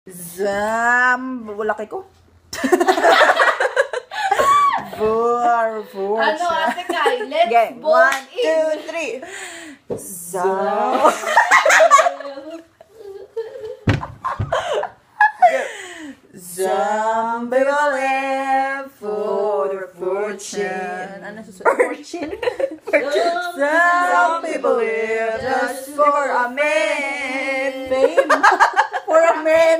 Laki ko. Four. Ano, Ate Kai? Let's Game. vote 1, 2, 3. Some people live for their fortune. Ano susunod? Fortune? Some people live just for a man. Fame. For a man.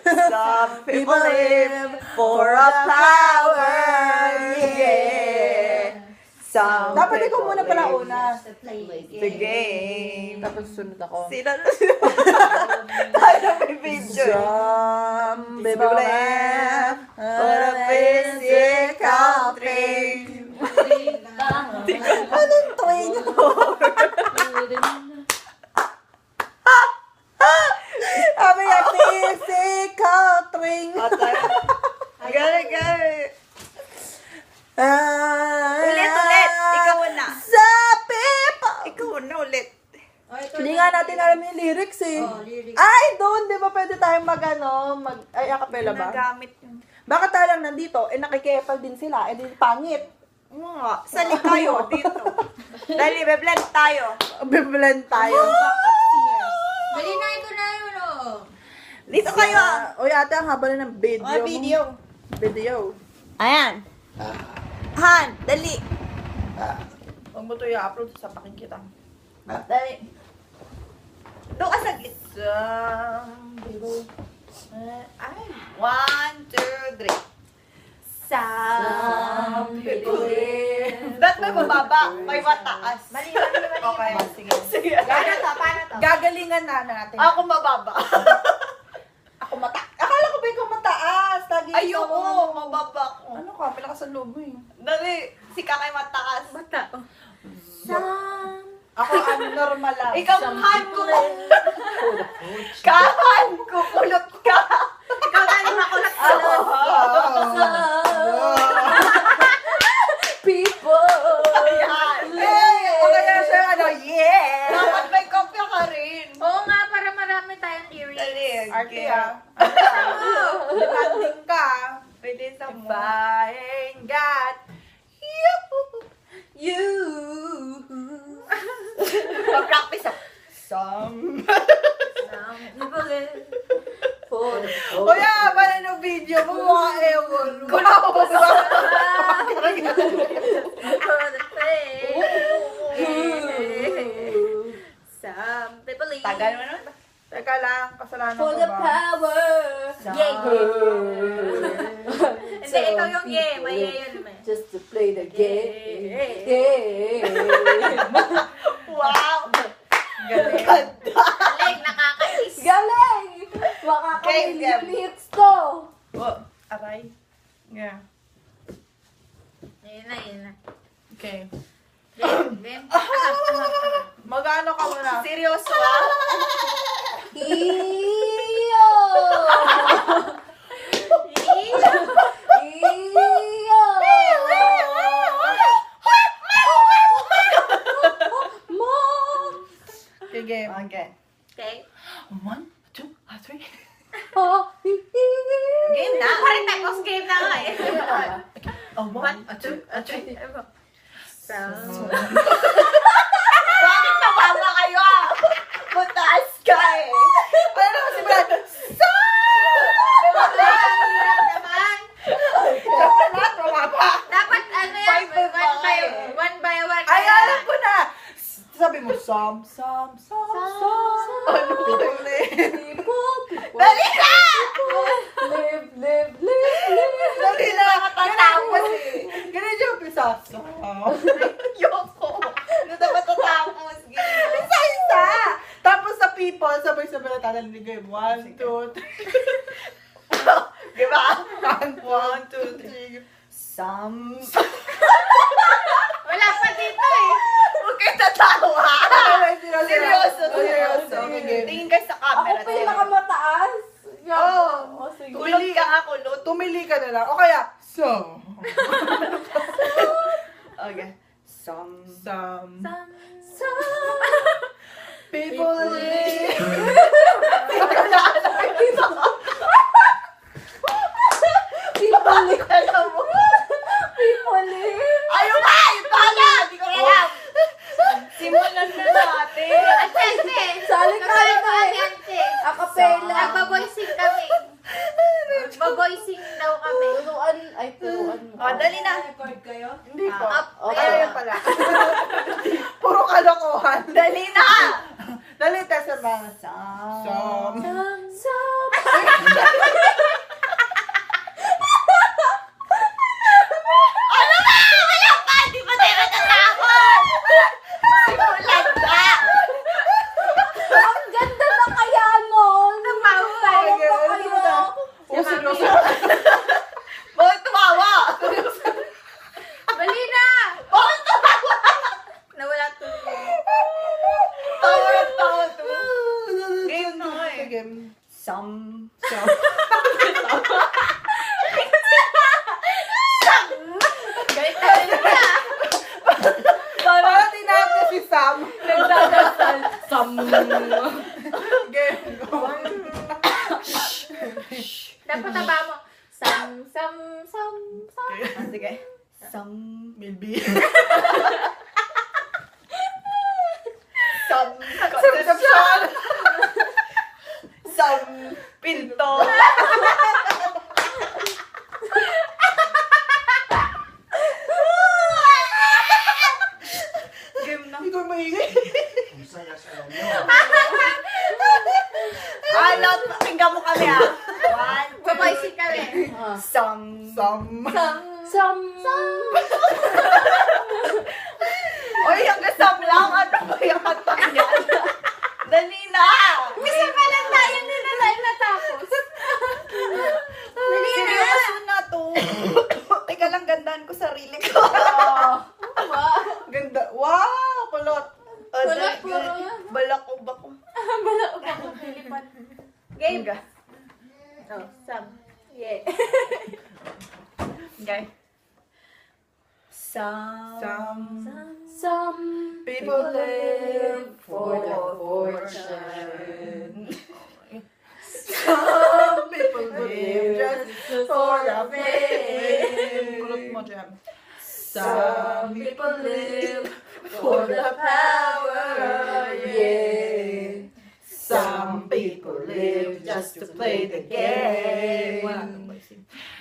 Some people live for a power. Yeah. Some dapat ikaw muna pala una. The game. Tapos susunod ako. Sino na tayo may video. Some people live for a physical thing. Anong tuwing? Sabi niya, physical thing. Gari. Ulit. Ikaw na. Sa people. Ikaw na ulit. Hindi nga natin alam yung lyrics eh. Lyrics. Ay, doon, di ba pwede tayong ay, acapella ba? Nagamit yung... Bakit tayo lang nandito? Eh, nakikepal din sila. Eh, di pangit. Mga, sali tayo dito. Dali, beblend tayo. Biblend tayo. Dali na, ito na yun, oh. Dito kayo. Uy, ate, ang haba na ng video. Oh, video. Video. Ayan. Han, dali. Huwag mo ito i-upload sa pakikita. Dali. Doon ka saglit. Some people... Ay. 1, 2, 3. Some people live... Ba't may mababa? May mataas. Mali. Okay, sige. Paano to? Gagalingan na natin. Ako mababa. Ako Akala ko ba ikaw mataas? Lagi Ayoko, ikaw. mababa ko. Ano ka? Pila ka sa loob mo eh. Dali, si Kakay mataas. Ako normal lang. Ikaw, han ko. Kahan ko, kulot ka. Ikaw na makulot ka. People! Ayan. O kaya siya, yeah! Dapat may kopya ka rin. Oo nga, para marami tayong lyrics. Dali, Arte okay. ah. Demanding ka. Pwede sa mo. If I ain't got you. Mag-practice ako. Some. People live for the O yeah, pala ng video mo, mga ewan. for the fame. Some people live Tagal mo nun. Teka lang, kasalanan for ko the ba? power. Yeah. Hindi, ikaw yung yeah. May yeah yun naman. Just to play the game. Wow. Galing. Galing, nakakainis. Galing! Makaka-million hits to. Oh, aray. Yeah. Yun na. Okay. Game. Mag-ano ka muna? Seryoso ah? Iyo! Okay, game. Okay. Okay. 1, 2, 3. Game na. Parang tapos game na nga eh. 1, 2, 3. So, Bakit nababa kayo ah? Mataas ka eh. Ano naman si Brad? naman. Lahat mababa. Dapat ano yan, one by one. Ay, alam ko na! Sabi mo, some. Ano po Dali na! Live. Dali na nakatapos eh. Ganun yung umpisa. Yoko. Ano na matatapos? Isa! Tapos sa people, sabay-sabay na tatalinig kayo. 1, 2, 3. Diba? 1, 2, 3. Some. Wala pa dito eh. Huwag kayo tatawa. Seryoso. Okay. Tingin kayo sa camera. Ako pinakamataas. Oo. Sige. Tulog ka ako, Lot. Tumili ka na lang. O kaya, so. Okay. Some. People live. acapella. Nagbaboysing kami. Magbaboysing daw kami. Turuan mo. O, dali na. Record kayo? Hindi po. Okay. Ayun pala. Puro kalokohan. Dali na! Dali tayo sa mga som. Ano ba? Wala pa! Di pa tayo natatakot! Simulan na! Ang ganda na kaya nun! Tumawag. Oh, seryoso. Bakit tumawa? Bali na! Bakit tumawa? Nawala tuloy. Tawa. Game na nga eh. Game. Som. Galit na galit na. Parang tinapos si Sam. Nagdadasal. Game. Go. Dapat taba mo. Sam. Sige. Sam. Milby. Sam. Conception. Sam. Pinto. Game na. Ikaw maingay. Ano? Pakinggan mo kami ah. One. Magbaboysing kami. Sam. Oy, yung kasam lang. Ano ba yung kanta niya? Dali na! Isa pa lang tayo, hindi na tayo natapos. Dali na. Seryoso na to. Teka lang, gandaan ko sarili ko. Ganda. Wow! Kulot. Kulot, puro. Balak-ubak. Bala ko ako Pilipan. Game. Oh, Sam. Yeah. Okay. Some People live for the fortune. Some people live just for the fame. Kulot mo, Jam. Some people live for the power, yeah. Some people live just to play the game.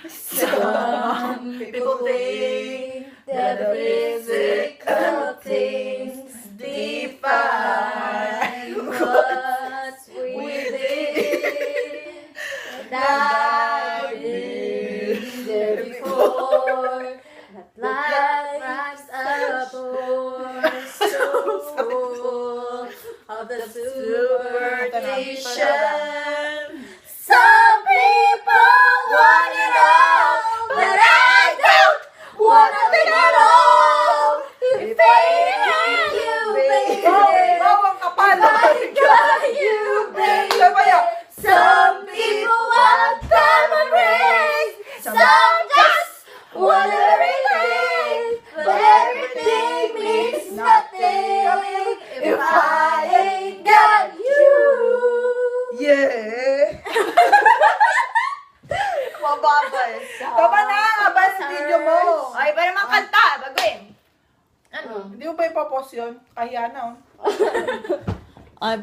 Some people think that the physical things define what's within. And I've been there before. That life's a bore so full of the superstition. Some people want it all, but I don't want nothing at all. If ain't got you, baby, Bawang kapal. I got you, baby. Some people want diamond rings, some just want everything, but everything means nothing if I ain't got you. Yeah. Mababay. Baba na, abas sa video mo. Ay, ba naman kanta? Baguhin. Ano? Hindi mo ba ipapost yun? Kaya na, oh. Ay,